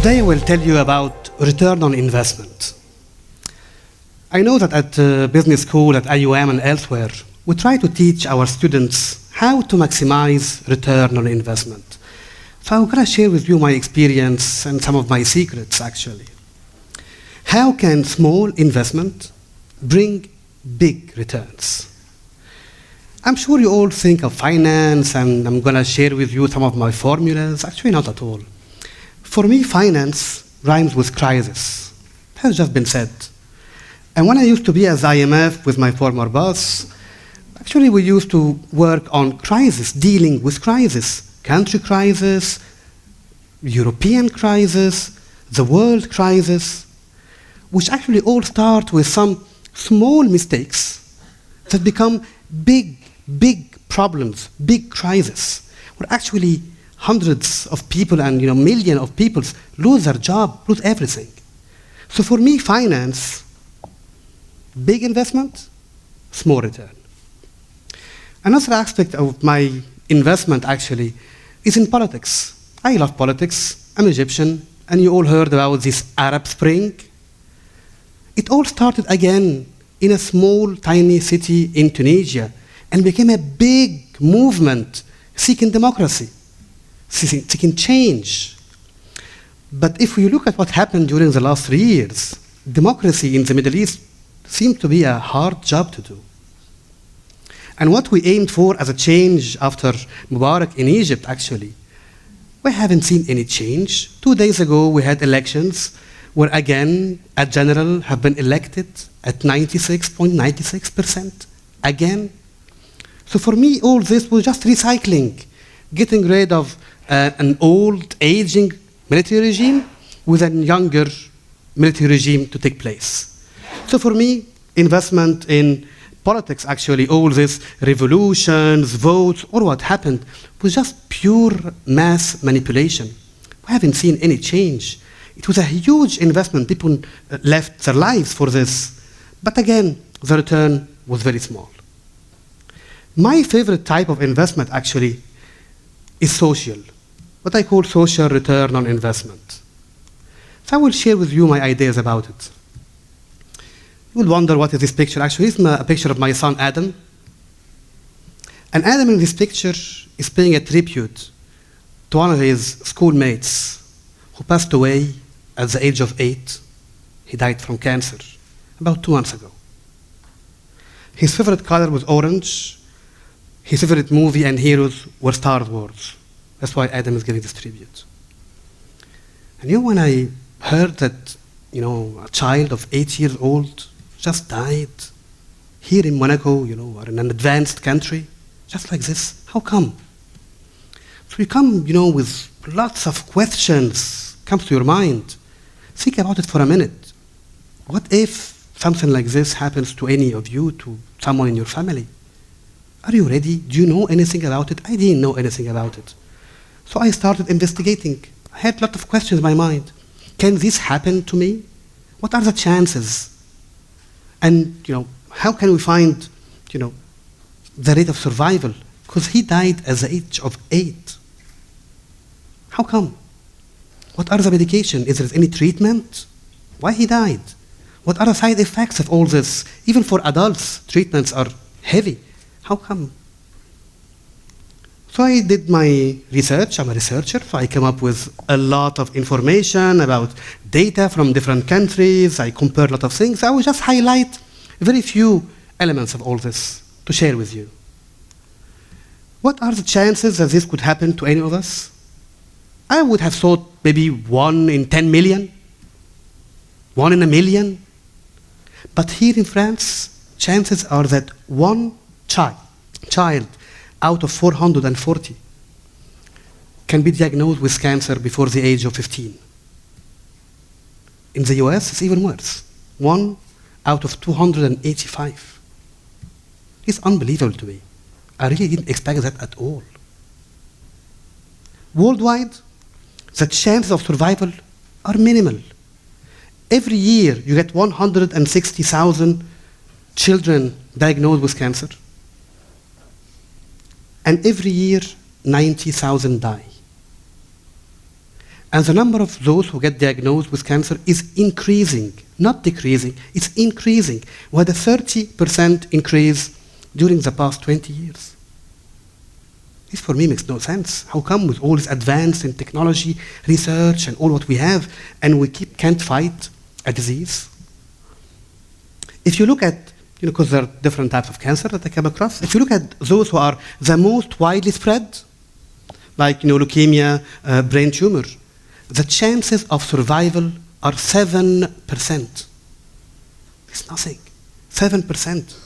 Today I will tell you about return on investment. I know that at business school, at IUM and elsewhere, we try to teach our students how to maximize return on investment. So I'm going to share with you my experience and some of my secrets, actually. How can small investment bring big returns? I'm sure you all think of finance, and I'm going to share with you some of my formulas. Actually, not at all. For me, finance rhymes with crisis. It has just been said. And when I used to be at IMF with my former boss, actually we used to work on crisis, dealing with crisis. Country crisis, European crisis, the world crisis, which actually all start with some small mistakes that become big problems, big crises, where actually hundreds of people and millions of people lose their job, lose everything. So for me, finance, big investment, small return. Another aspect of my investment actually is in politics. I love politics. I'm Egyptian, and you all heard about this Arab Spring. It all started again in a small, tiny city in Tunisia and became a big movement seeking democracy, seeking change. But if we look at what happened during the last 3 years, democracy in the Middle East seemed to be a hard job to do. And what we aimed for as a change after Mubarak in Egypt, actually, we haven't seen any change. 2 days ago, we had elections where, again, a general have been elected at 96.96%, again. So for me, all this was just recycling, getting rid of an old, aging military regime with a younger military regime to take place. So for me, investment in politics, actually, all these revolutions, votes, or what happened, was just pure mass manipulation. We haven't seen any change. It was a huge investment. People left their lives for this. But again, the return was very small. My favorite type of investment, actually, is social, what I call social return on investment. So I will share with you my ideas about it. You will wonder, what is this picture? Actually, it's a picture of my son, Adam. And Adam in this picture is paying a tribute to one of his schoolmates who passed away at the age of 8. He died from cancer about 2 months ago. His favorite color was orange. His favorite movie and heroes were Star Wars. That's why Adam is giving this tribute. And when I heard that a child of 8 years old just died here in Monaco, or in an advanced country, just like this, how come? So you come, with lots of questions comes to your mind. Think about it for a minute. What if something like this happens to any of you, to someone in your family? Are you ready? Do you know anything about it? I didn't know anything about it. So I started investigating. I had a lot of questions in my mind. Can this happen to me? What are the chances? And how can we find the rate of survival? Because he died at the age of 8. How come? What are the medication? Is there any treatment? Why he died? What are the side effects of all this? Even for adults, treatments are heavy. How come? So I did my research. I'm a researcher, so I came up with a lot of information about data from different countries. I compared a lot of things. I will just highlight very few elements of all this to share with you. What are the chances that this could happen to any of us? I would have thought maybe 1 in 10 million, 1 in a million. But here in France, chances are that one child out of 440 can be diagnosed with cancer before the age of 15. In the US, it's even worse. 1 out of 285. It's unbelievable to me. I really didn't expect that at all. Worldwide, the chances of survival are minimal. Every year, you get 160,000 children diagnosed with cancer. And every year, 90,000 die. And the number of those who get diagnosed with cancer is increasing, not decreasing, it's increasing. We had a 30% increase during the past 20 years. This for me makes no sense. How come with all this advance in technology, research, and all what we have, and we can't fight a disease? If you look at, because there are different types of cancer that I come across, if you look at those who are the most widely spread, like leukemia, brain tumor, the chances of survival are 7%. It's nothing. 7%.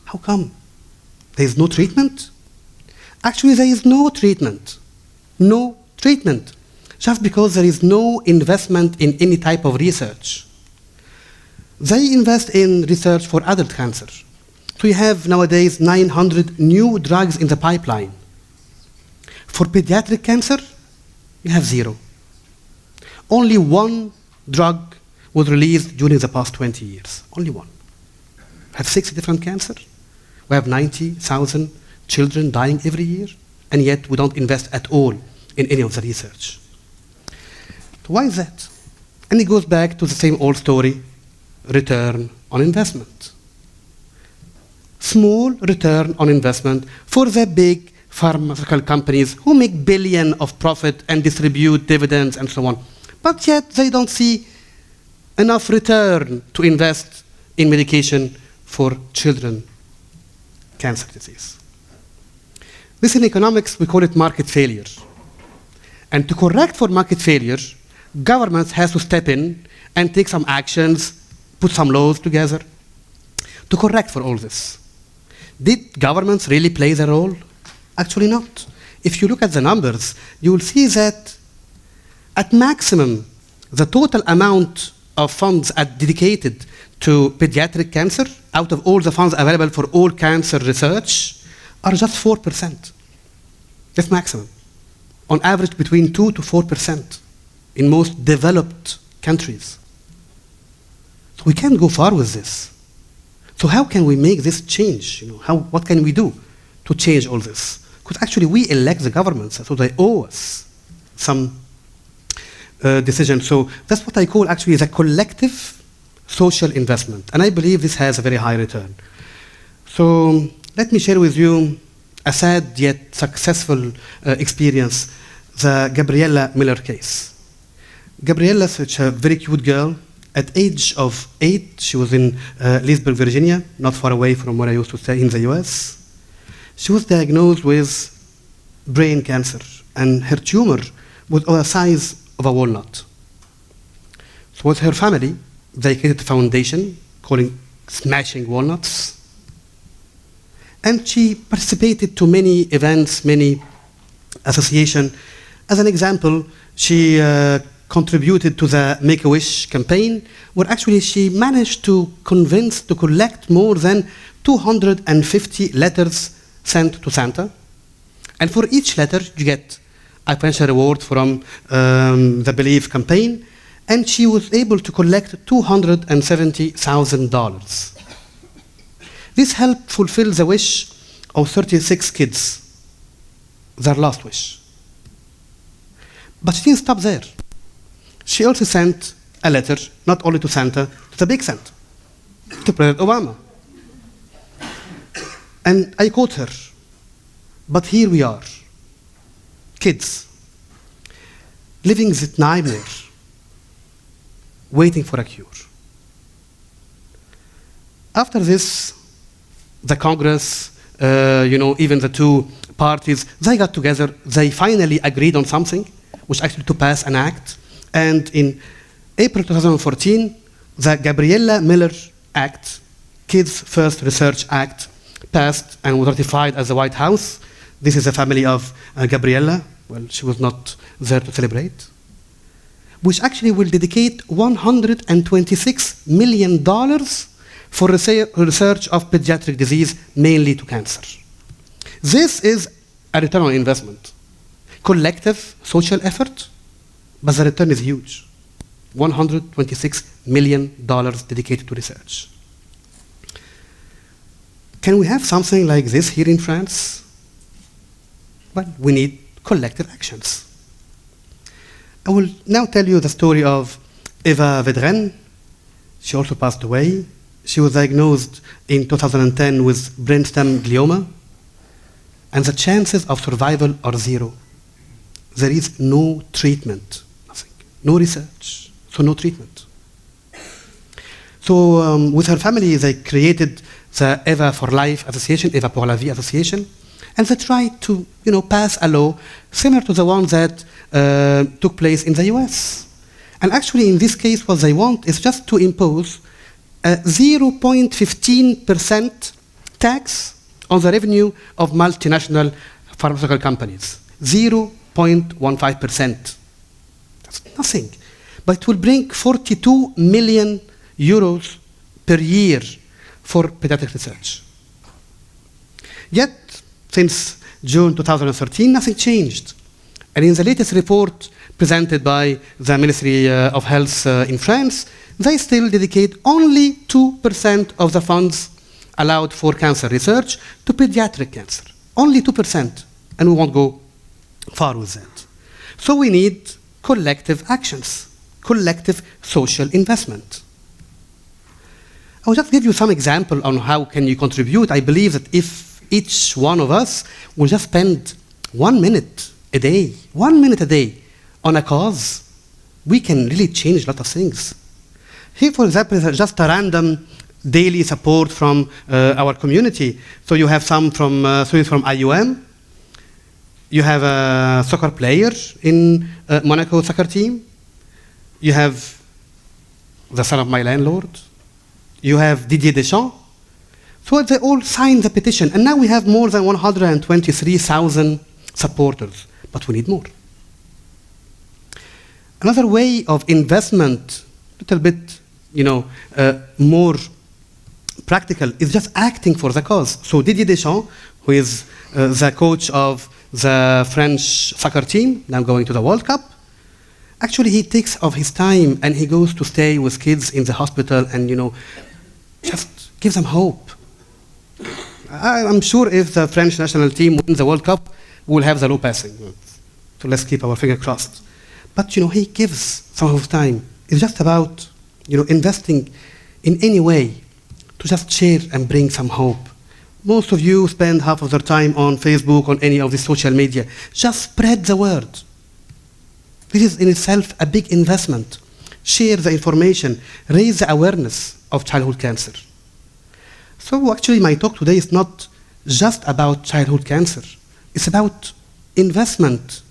How come? There is no treatment? Actually, there is no treatment. No treatment. Just because there is no investment in any type of research. They invest in research for adult cancer. So you have nowadays 900 new drugs in the pipeline. For pediatric cancer, you have 0. Only 1 drug was released during the past 20 years. Only 1. We have 6 different cancers. We have 90,000 children dying every year, and yet we don't invest at all in any of the research. So why is that? And it goes back to the same old story, return on investment. Small return on investment for the big pharmaceutical companies who make billions of profit and distribute dividends and so on. But yet they don't see enough return to invest in medication for children cancer disease. This in economics, we call it market failure. And to correct for market failure, governments has to step in and take some actions, put some laws together to correct for all this. Did governments really play their role? Actually not. If you look at the numbers, you will see that at maximum, the total amount of funds dedicated to pediatric cancer, out of all the funds available for all cancer research, are just 4%. That's maximum. On average, between 2 to 4% in most developed countries. So we can't go far with this. So how can we make this change? What can we do to change all this? Because actually we elect the governments, so they owe us some decision. So that's what I call actually the collective social investment. And I believe this has a very high return. So let me share with you a sad yet successful experience, the Gabriella Miller case. Gabriella is such a very cute girl. At age of 8, she was in Leesburg, Virginia, not far away from where I used to stay in the US. She was diagnosed with brain cancer, and her tumor was the size of a walnut. So with her family, they created a foundation calling Smashing Walnuts. And she participated to many events, many associations. As an example, she contributed to the Make-A-Wish campaign, where actually she managed to collect more than 250 letters sent to Santa. And for each letter, you get a financial reward from the Believe campaign. And she was able to collect $270,000. This helped fulfill the wish of 36 kids, their last wish. But she didn't stop there. She also sent a letter, not only to Santa, to the big Santa, to President Obama. And I quote her, but here we are, kids, living this nightmare, waiting for a cure. After this, the Congress, even the two parties, they got together, they finally agreed on something, which actually to pass an act. And in April 2014, the Gabriella Miller Act, Kids First Research Act, passed and was ratified at the White House. This is the family of Gabriella. Well, she was not there to celebrate. Which actually will dedicate $126 million for research of pediatric disease, mainly to cancer. This is a return on investment. Collective social effort, but the return is huge. $126 million dedicated to research. Can we have something like this here in France? Well, we need collective actions. I will now tell you the story of Eva Vedren. She also passed away. She was diagnosed in 2010 with brainstem glioma, and the chances of survival are 0. There is no treatment, nothing, no research, so no treatment. So with her family, they created the Eva for Life Association, Eva pour la Vie Association, and they tried to, pass a law similar to the one that took place in the US. And actually, in this case, what they want is just to impose a 0.15% tax on the revenue of multinational pharmaceutical companies. 0.15%. That's nothing. But it will bring 42 million euros per year for pediatric research. Yet, since June 2013, nothing changed. And in the latest report presented by the Ministry of Health in France, they still dedicate only 2% of the funds allowed for cancer research to pediatric cancer. Only 2%. And we won't go far with that. So we need collective actions, collective social investment. I will just give you some example on how can you contribute. I believe that if each one of us will just spend 1 minute a day, 1 minute a day on a cause, we can really change a lot of things. Here, for example, is just a random daily support from our community. So you have some from students from IUM. You have a soccer player in Monaco soccer team. You have the son of my landlord. You have Didier Deschamps. So they all signed the petition. And now we have more than 123,000 supporters. But we need more. Another way of investment, a little bit, more practical, is just acting for the cause. So Didier Deschamps, who is the coach of the French soccer team, now going to the World Cup, actually he takes of his time and he goes to stay with kids in the hospital and, just gives them hope. I'm sure if the French national team wins the World Cup, we'll have the low passing. So let's keep our finger crossed. But, he gives some of his time. It's just about, investing in any way to just share and bring some hope. Most of you spend half of their time on Facebook, on any of the social media. Just spread the word. This is in itself a big investment. Share the information, raise the awareness of childhood cancer. So actually my talk today is not just about childhood cancer. It's about investment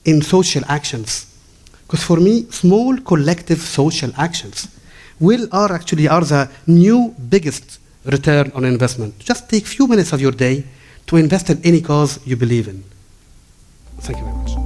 in social actions. Because for me, small collective social actions are the new biggest return on investment. Just take a few minutes of your day to invest in any cause you believe in. Thank you very much.